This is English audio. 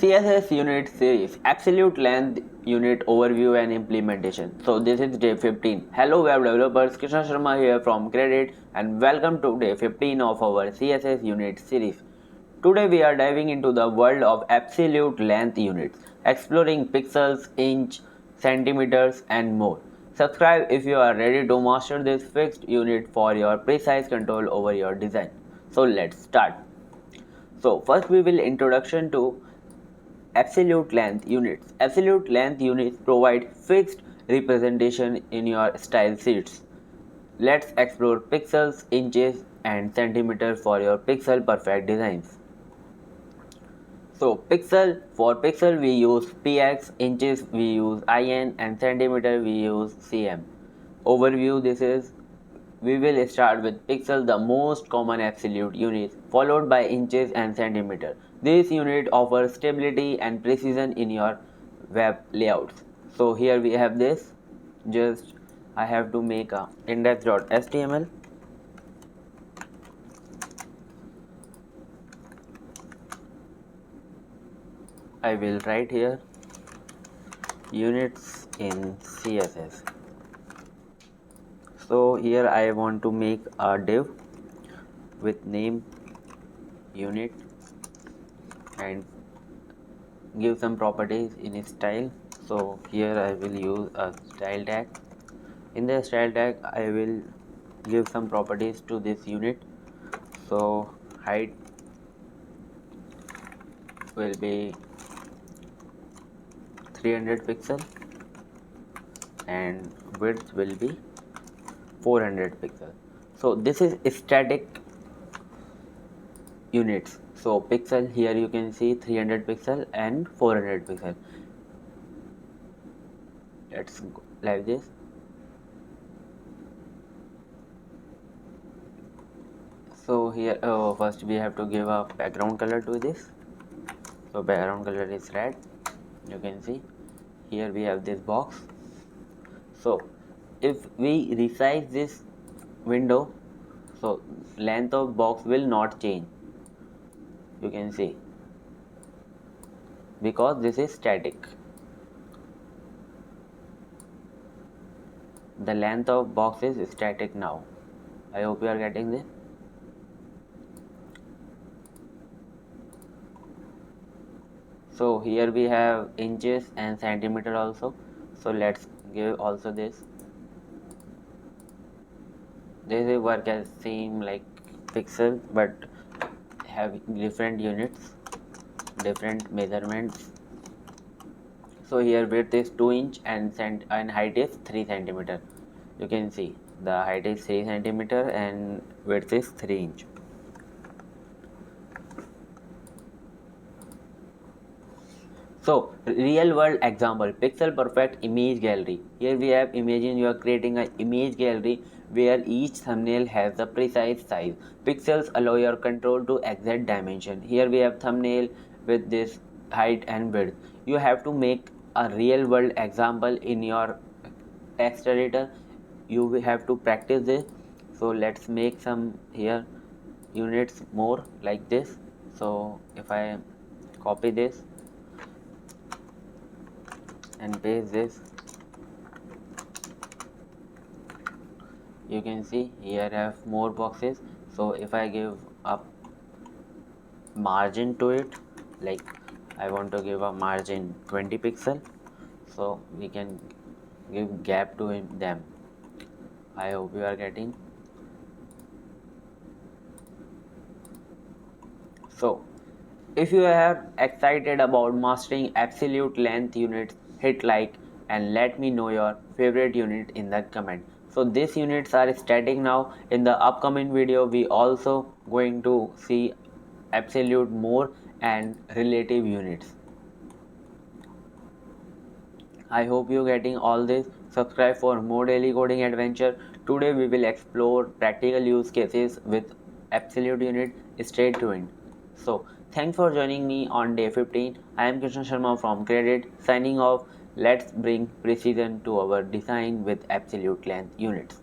CSS unit series, absolute length unit overview and implementation. So this is day 15. Hello web developers, Krishna Sharma here from Kredict and welcome to day 15 of our CSS unit series. Today we are diving into the world of absolute length units, exploring pixels, inch, centimeters and more. Subscribe if you are ready to master this fixed unit for your precise control over your design. So let's start. So first we will introduction to absolute length units. Absolute length units provide fixed representation in your style sheets. Let's explore pixels, inches and centimeters for your pixel perfect designs. So for pixel we use px, inches we use in and centimeter we use cm. Overview, we will start with pixel, the most common absolute unit, followed by inches and centimeter. This unit offers stability and precision in your web layouts. So here we have this. Just I have to make a index.html. I will write here units in CSS. So here I want to make a div with name unit and give some properties in style. So here I will use a style tag. In the style tag I will give some properties to this unit. So height will be 300 pixel and width will be 400 pixel. So this is static units. So pixel, here you can see 300 pixel and 400 pixel. Let's go like this. So here first we have to give a background color to this. So background color is red. You can see here we have this box. So if we resize this window, so length of box will not change. You can see because this is static. The length of box is static now. I hope you are getting this. So here we have inches and centimeter also. So let's give also this. This is work as same like pixel but have different units, different measurements. So here width is 2 inch and height is 3 centimeter. You can see the height is 3 centimeter and width is 3 inch. So real world example, pixel perfect image gallery. Here we have, imagine you are creating an image gallery where each thumbnail has a precise size. Pixels allow your control to exact dimension. Here we have thumbnail with this height and width. You have to make a real world example in your text editor. You will have to practice this. So let's make some here units more like this. So if I copy this and paste this, you can see here I have more boxes. So if I give a margin to it, like I want to give a margin 20 pixel, so we can give gap to them. I hope you are getting. So if you are excited about mastering absolute length units, hit like and let me know your favorite unit in the comment. So these units are static now. In the upcoming video we also going to see absolute more and relative units. I hope you getting all this. Subscribe for more daily coding adventure. Today we will explore practical use cases with absolute unit. Stay tuned. So thanks for joining me on day 15. I am Krishna Sharma from Kredict signing off. Let's bring precision to our design with absolute length units.